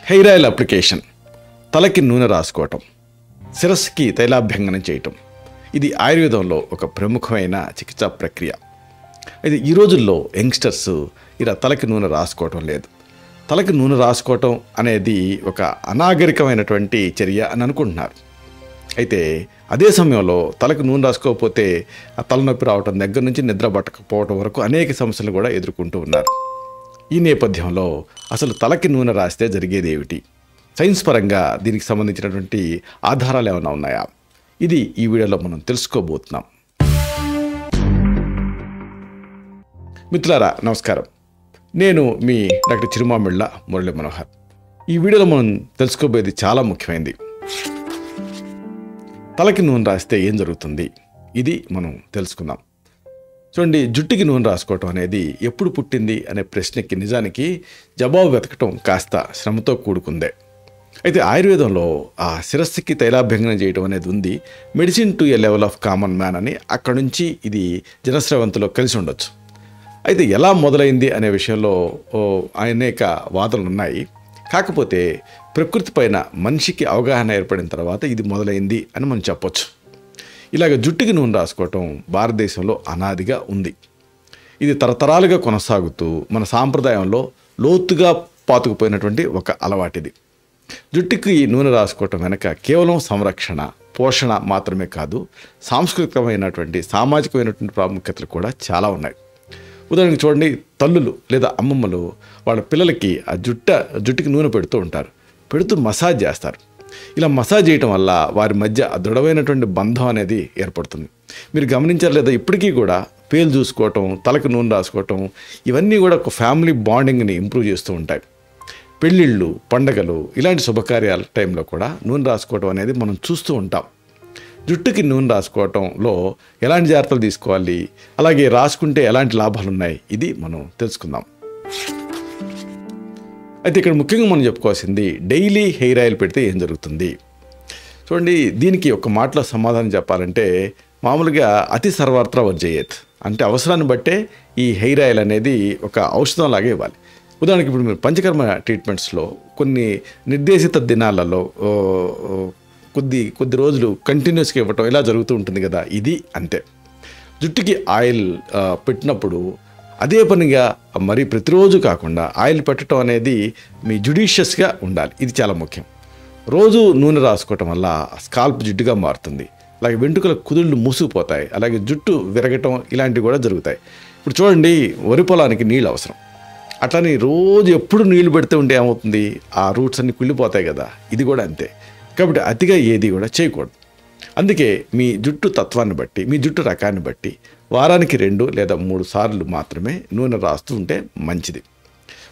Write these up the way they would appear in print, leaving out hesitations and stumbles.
Hair oil application, తలకి నూనె రాసుకోవటం, శిరస్సుకి తైలాభ్యంగనం చేయటం, ఇది ఆయుర్వేదంలో ఒక ప్రముఖమైన చికిత్సా ప్రక్రియ. అయితే ఈ రోజుల్లో యంగ్స్టర్స్ ఇలా తలకి నూనె రాసుకోవటం లేదు. తలకి నూనె రాసుకోవటం అనేది ఒక అనాగరికమైనటువంటి చర్య అని అనుకుంటున్నారు. అయితే అదే సమయంలో తలకు నూనె రాసుకోకపోతే ఆ తలనొప్పి రావటం దగ్గర నుంచి నిద్ర పట్టకపోవటం వరకు అనేక సమస్యలు కూడా ఎదుర్కొంటూ ఉన్నారు. ఈ నేపథ్యంలో అసలు తలకి నూనె రాస్తే జరిగేది ఏమిటి, సైన్స్ పరంగా దీనికి సంబంధించినటువంటి ఆధారాలు ఏమైనా ఉన్నాయా, ఇది ఈ వీడియోలో మనం తెలుసుకోబోతున్నాం. మిత్రులారా నమస్కారం, నేను మీ డాక్టర్ చిరుమామిళ్ళ మురళీ మనోహర్. ఈ వీడియోలో మనం తెలుసుకోబోయేది చాలా ముఖ్యమైనది. తలకి నూనె రాస్తే ఏం జరుగుతుంది, ఇది మనం తెలుసుకుందాం. చూడండి, జుట్టుకి నూనె రాసుకోవటం అనేది ఎప్పుడు పుట్టింది అనే ప్రశ్నకి నిజానికి జవాబు వెతకటం కాస్త శ్రమతో కూడుకుందే. అయితే ఆయుర్వేదంలో ఆ శిరస్సుకి తైలాభ్యంగనం చేయడం అనేది ఉంది. Medicine to A level of common man అని అక్కడి నుంచి ఇది జనస్రవంతిలో కలిసి ఉండొచ్చు. అయితే ఎలా మొదలైంది అనే విషయంలో అనేక వాదనలు ఉన్నాయి. కాకపోతే ప్రకృతి పైన మనిషికి అవగాహన ఏర్పడిన తర్వాత ఇది మొదలైంది అని మనం చెప్పొచ్చు. ఇలాగ జుట్టుకి నూనె రాసుకోవటం భారతదేశంలో అనాదిగా ఉంది. ఇది తరతరాలుగా కొనసాగుతూ మన సాంప్రదాయంలో లోతుగా పాతుకుపోయినటువంటి ఒక అలవాటిది. జుట్టుకి నూనె రాసుకోవటం వెనక కేవలం సంరక్షణ, పోషణ మాత్రమే కాదు, సాంస్కృతికమైనటువంటి సామాజికమైనటువంటి ప్రాముఖ్యతలు కూడా చాలా ఉన్నాయి. ఉదాహరణకు చూడండి, తల్లులు లేదా అమ్మమ్మలు వాళ్ళ పిల్లలకి ఆ జుట్టుకి నూనె పెడుతూ మసాజ్ చేస్తారు. ఇలా మసాజ్ చేయటం వల్ల వారి మధ్య దృఢమైనటువంటి బంధం అనేది ఏర్పడుతుంది. మీరు గమనించారు లేదా, ఇప్పటికీ కూడా పేలు చూసుకోవటం, తలకు నూనె రాసుకోవటం, ఇవన్నీ కూడా ఒక ఫ్యామిలీ బాండింగ్ని ఇంప్రూవ్ చేస్తూ ఉంటాయి. పెళ్ళిళ్ళు, పండగలు, ఇలాంటి శుభకార్యాల టైంలో కూడా నూనె రాసుకోవటం అనేది మనం చూస్తూ ఉంటాం. జుట్టుకి నూనె రాసుకోవటంలో ఎలాంటి జాగ్రత్తలు తీసుకోవాలి, అలాగే రాసుకుంటే ఎలాంటి లాభాలు ఉన్నాయి, ఇది మనం తెలుసుకుందాం. అయితే ఇక్కడ ముఖ్యంగా మనం చెప్పుకోవాల్సింది డైలీ హెయిర్ ఆయిల్ పెడితే ఏం జరుగుతుంది. చూడండి, దీనికి ఒక మాటలో సమాధానం చెప్పాలంటే మామూలుగా అతి సర్వత్రా వర్జయేత్, అంటే అవసరాన్ని బట్టే ఈ హెయిర్ ఆయిల్ అనేది ఒక ఔషధం లాగే ఇవ్వాలి. ఉదాహరణకి ఇప్పుడు మీరు పంచకర్మ ట్రీట్మెంట్స్లో కొన్ని నిర్దేశిత దినాలలో కొద్ది రోజులు కంటిన్యూస్గా ఇవ్వటం ఇలా జరుగుతూ ఉంటుంది కదా, ఇది అంతే. జుట్టుకి ఆయిల్ పెట్టినప్పుడు అదే పనిగా మరి ప్రతిరోజు కాకుండా ఆయిల్ పెట్టడం అనేది మీ జుడిషియస్గా ఉండాలి. ఇది చాలా ముఖ్యం. రోజు నూనె రాసుకోవటం వల్ల స్కాల్ప్ జిడ్డుగా మారుతుంది, అలాగే వెంట్రుకల కుదుళ్ళు మూసుకుపోతాయి, అలాగే జుట్టు విరగటం ఇలాంటివి కూడా జరుగుతాయి. ఇప్పుడు చూడండి, వరి పొలానికి నీళ్ళు అవసరం. అట్లని రోజు ఎప్పుడు నీళ్లు పెడితే ఉంటే ఏమవుతుంది, ఆ రూట్స్ అన్నీ కుళ్ళిపోతాయి కదా, ఇది కూడా అంతే. కాబట్టి అతిగా ఏది కూడా చేయకూడదు. అందుకే మీ జుట్టు తత్వాన్ని బట్టి, మీ జుట్టు రకాన్ని బట్టి వారానికి 2 లేదా 3 సార్లు మాత్రమే నూనె రాస్తూ ఉంటే మంచిది.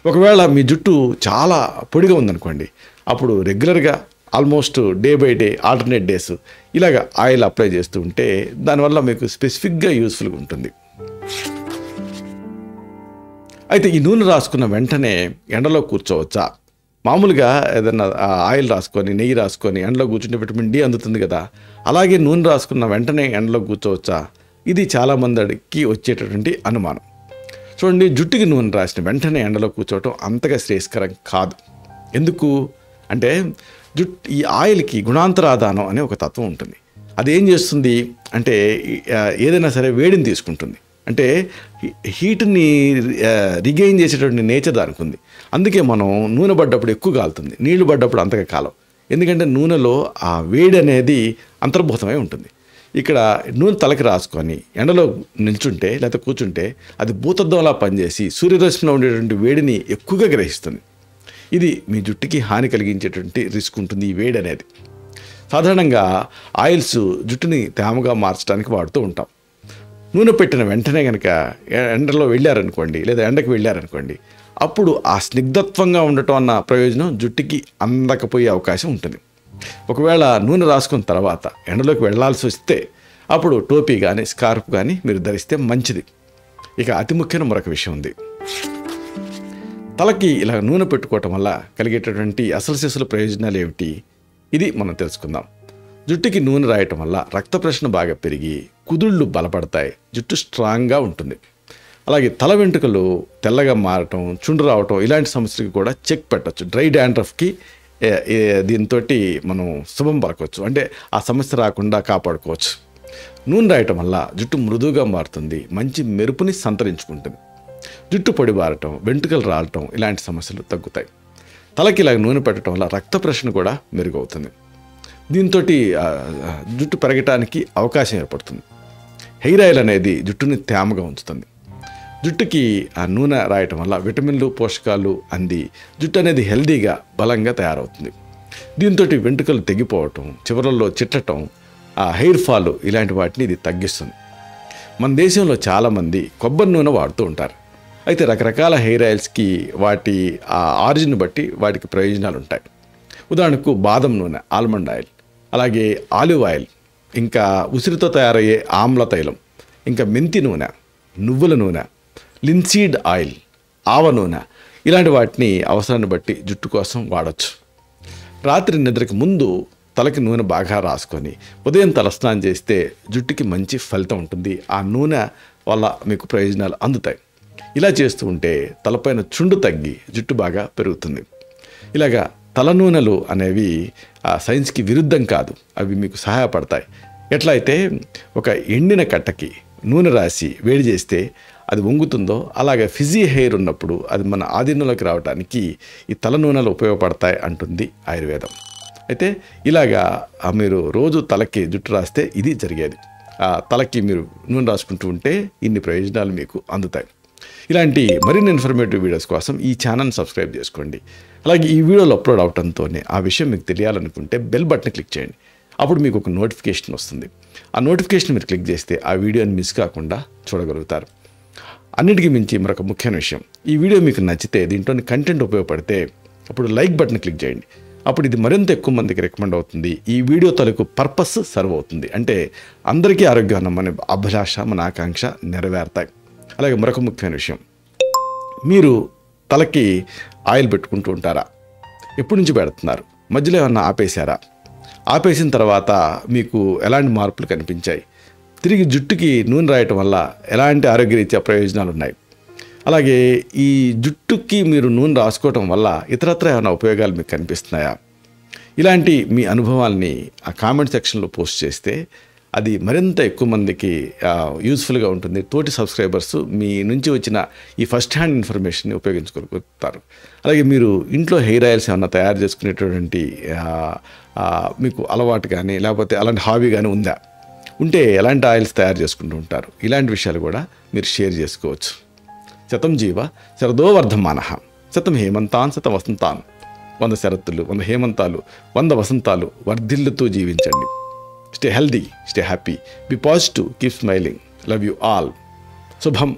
ఒకవేళ మీ జుట్టు చాలా పొడిగా ఉందనుకోండి, అప్పుడు రెగ్యులర్గా almost day by day alternate days ఇలాగ ఆయిల్ అప్లై చేస్తూ ఉంటే దానివల్ల మీకు స్పెసిఫిక్గా యూస్ఫుల్గా ఉంటుంది. అయితే ఈ నూనె రాసుకున్న వెంటనే ఎండలో కూర్చోవచ్చా? మామూలుగా ఏదన్నా ఆయిల్ రాసుకొని, నెయ్యి రాసుకొని ఎండలో కూర్చుంటే విటమిన్ డి అందుతుంది కదా, అలాగే నూనె రాసుకున్న వెంటనే ఎండలో కూర్చోవచ్చా? ఇది చాలామందికి వచ్చేటటువంటి అనుమానం. చూడండి, జుట్టుకి నూనె రాసిన వెంటనే ఎండలో కూర్చోవటం అంతగా శ్రేయస్కరం కాదు. ఎందుకు అంటే ఈ ఆయిల్కి గుణాంతరాధానం అనే ఒక తత్వం ఉంటుంది. అది ఏం చేస్తుంది అంటే ఏదైనా సరే వేడిని తీసుకుంటుంది, అంటే హీట్ని రిగెయిన్ చేసేటువంటి నేచర్ దానికి ఉంది. అందుకే మనం నూనె పడ్డప్పుడు ఎక్కువ కాలుతుంది, నీళ్లు పడ్డప్పుడు అంతగా కాలం. ఎందుకంటే నూనెలో ఆ వేడి అనేది అంతర్భూతమై ఉంటుంది. ఇక్కడ నూనె తలకి రాసుకొని ఎండలో నిల్చుంటే లేకపోతే కూర్చుంటే అది భూతద్దంలా పనిచేసి సూర్యరశ్మిలో ఉండేటువంటి వేడిని ఎక్కువగా గ్రహిస్తుంది. ఇది మీ జుట్టుకి హాని కలిగించేటువంటి రిస్క్ ఉంటుంది ఈ వేడి అనేది. సాధారణంగా ఆయిల్స్ జుట్టుని తేమగా మార్చడానికి వాడుతూ ఉంటాం. నూనె పెట్టిన వెంటనే కనుక ఎండలో వెళ్ళారనుకోండి, లేదా ఎండకు వెళ్ళారనుకోండి, అప్పుడు ఆ స్నిగ్ధత్వంగా ఉండటం అన్న ప్రయోజనం జుట్టుకి అందకపోయే అవకాశం ఉంటుంది. ఒకవేళ నూనె రాసుకున్న తర్వాత ఎండలోకి వెళ్ళాల్సి వస్తే అప్పుడు టోపీ కానీ స్కార్ఫ్ కానీ మీరు ధరిస్తే మంచిది. ఇక అతి ముఖ్యమైన మరొక విషయం ఉంది. తలకి ఇలా నూనె పెట్టుకోవటం వల్ల కలిగేటటువంటి అసలు సిసలు ప్రయోజనాలు ఏమిటి, ఇది మనం తెలుసుకుందాం. జుట్టుకి నూనె రాయటం వల్ల రక్త ప్రసరణ బాగా పెరిగి కుదుళ్ళు బలపడతాయి, జుట్టు స్ట్రాంగ్గా ఉంటుంది. అలాగే తల వెంట్రుకలు తెల్లగా మారటం, చుండ్రు రావటం ఇలాంటి సమస్యలకి కూడా చెక్ పెట్టచ్చు. డ్రై డాండ్రఫ్కి దీంతో మనం శుభం పలకొచ్చు, అంటే ఆ సమస్య రాకుండా కాపాడుకోవచ్చు. నూనె రాయటం వల్ల జుట్టు మృదువుగా మారుతుంది, మంచి మెరుపుని సంతరించుకుంటుంది. జుట్టు పొడిబారటం, వెంట్రుకలు రాలటం ఇలాంటి సమస్యలు తగ్గుతాయి. తలకి ఇలాగ నూనె పెట్టడం వల్ల రక్త ప్రసరణ కూడా మెరుగవుతుంది. దీంతో జుట్టు పెరగటానికి అవకాశం ఏర్పడుతుంది. హెయిర్ ఆయిల్ అనేది జుట్టుని తేమగా ఉంచుతుంది. జుట్టుకి ఆ నూనె రాయటం వల్ల విటమిన్లు, పోషకాలు అంది జుట్టు అనేది హెల్దీగా, బలంగా తయారవుతుంది. దీంతో వెంట్రుకలు తెగిపోవటం, చివరల్లో చిట్టటం, ఆ హెయిర్ ఫాల్ ఇలాంటి వాటిని ఇది తగ్గిస్తుంది. మన దేశంలో చాలామంది కొబ్బరి నూనె వాడుతూ ఉంటారు. అయితే రకరకాల హెయిర్ ఆయిల్స్కి వాటి ఆ ఆరిజిన్ బట్టి వాటికి ప్రయోజనాలు ఉంటాయి. ఉదాహరణకు బాదం నూనె, ఆల్మండ్ ఆయిల్, అలాగే ఆలివ్ ఆయిల్, ఇంకా ఉసిరితో తయారయ్యే ఆమ్ల తైలం, ఇంకా మెంతి నూనె, నువ్వుల నూనె, లిన్సీడ్ ఆయిల్, ఆవ నూనె ఇలాంటి వాటిని అవసరాన్ని బట్టి జుట్టు కోసం వాడచ్చు. రాత్రి నిద్రకు ముందు తలకి నూనె బాగా రాసుకొని ఉదయం తలస్నానం చేస్తే జుట్టుకి మంచి ఫలితం ఉంటుంది. ఆ నూనె వల్ల మీకు ప్రయోజనాలు అందుతాయి. ఇలా చేస్తూ ఉంటే తలపైన చుండు తగ్గి జుట్టు బాగా పెరుగుతుంది. ఇలాగా తల నూనెలు అనేవి సైన్స్కి విరుద్ధం కాదు, అవి మీకు సహాయపడతాయి. ఎట్లా అయితే ఒక ఎండిన కట్టకి నూనె రాసి వేడి చేస్తే అది వంగుతుందో, అలాగే ఫిజీ హెయిర్ ఉన్నప్పుడు అది మన ఆధీనంలోకి రావడానికి ఈ తల నూనెలు ఉపయోగపడతాయి అంటుంది ఆయుర్వేదం. అయితే ఇలాగా మీరు రోజు తలకి జుట్టు రాస్తే ఇది జరిగేది. తలకి మీరు నూనె రాసుకుంటూ ఉంటే ఇన్ని ప్రయోజనాలు మీకు అందుతాయి. ఇలాంటి మరిన్ని ఇన్ఫర్మేటివ్ వీడియోస్ కోసం ఈ ఛానల్ని సబ్స్క్రైబ్ చేసుకోండి. అలాగే ఈ వీడియోలు అప్లోడ్ అవడంతోనే ఆ విషయం మీకు తెలియాలనుకుంటే బెల్ బటన్ క్లిక్ చేయండి. అప్పుడు మీకు ఒక నోటిఫికేషన్ వస్తుంది. ఆ నోటిఫికేషన్ మీరు క్లిక్ చేస్తే ఆ వీడియోని మిస్ కాకుండా చూడగలుగుతారు. అన్నిటికీ మించి మరొక ముఖ్యమైన విషయం, ఈ వీడియో మీకు నచ్చితే, దీంట్లోని కంటెంట్ ఉపయోగపడితే అప్పుడు లైక్ బటన్ క్లిక్ చేయండి. అప్పుడు ఇది మరింత ఎక్కువ మందికి రికమెండ్ అవుతుంది. ఈ వీడియో తాలూకు పర్పస్ సర్వ్ అవుతుంది. అంటే అందరికీ ఆరోగ్యం మన అభిలాష, మన ఆకాంక్ష నెరవేరుతాయి. అలాగే మరొక ముఖ్యమైన విషయం, మీరు తలకి ఆయిల్ పెట్టుకుంటూ ఉంటారా? ఎప్పటి నుంచి పెడుతున్నారు? మధ్యలో ఏమన్నా ఆపేశారా? ఆపేసిన తర్వాత మీకు ఎలాంటి మార్పులు కనిపించాయి? తిరిగి జుట్టుకి నూనె రాయటం వల్ల ఎలాంటి ఆరోగ్యరీత్యా ప్రయోజనాలు ఉన్నాయి? అలాగే ఈ జుట్టుకి మీరు నూనె రాసుకోవటం వల్ల ఇతరత్ర ఏమైనా ఉపయోగాలు మీకు కనిపిస్తున్నాయా? ఇలాంటి మీ అనుభవాల్ని ఆ కామెంట్ సెక్షన్లో పోస్ట్ చేస్తే అది మరింత ఎక్కువ మందికి యూస్ఫుల్గా ఉంటుంది. తోటి సబ్స్క్రైబర్స్ మీ నుంచి వచ్చిన ఈ ఫస్ట్ హ్యాండ్ ఇన్ఫర్మేషన్ని ఉపయోగించుకోగలుగుతారు. అలాగే మీరు ఇంట్లో హెయిర్ ఆయిల్స్ ఏమన్నా తయారు చేసుకునేటువంటి మీకు అలవాటు కానీ లేకపోతే అలాంటి హాబీ కానీ ఉంటే ఎలాంటి ఆయిల్స్ తయారు చేసుకుంటూ ఉంటారు? ఇలాంటి విషయాలు కూడా మీరు షేర్ చేసుకోవచ్చు. శతం జీవ శరదో వర్ధమానః, శతం హేమంతాన్ శత వసంతాన్. 100 శరత్తులు, 100 హేమంతాలు, 100 వసంతాలు వర్ధిల్లుతూ జీవించండి. Stay healthy, stay happy, be positive, keep smiling. Love you all. Subham.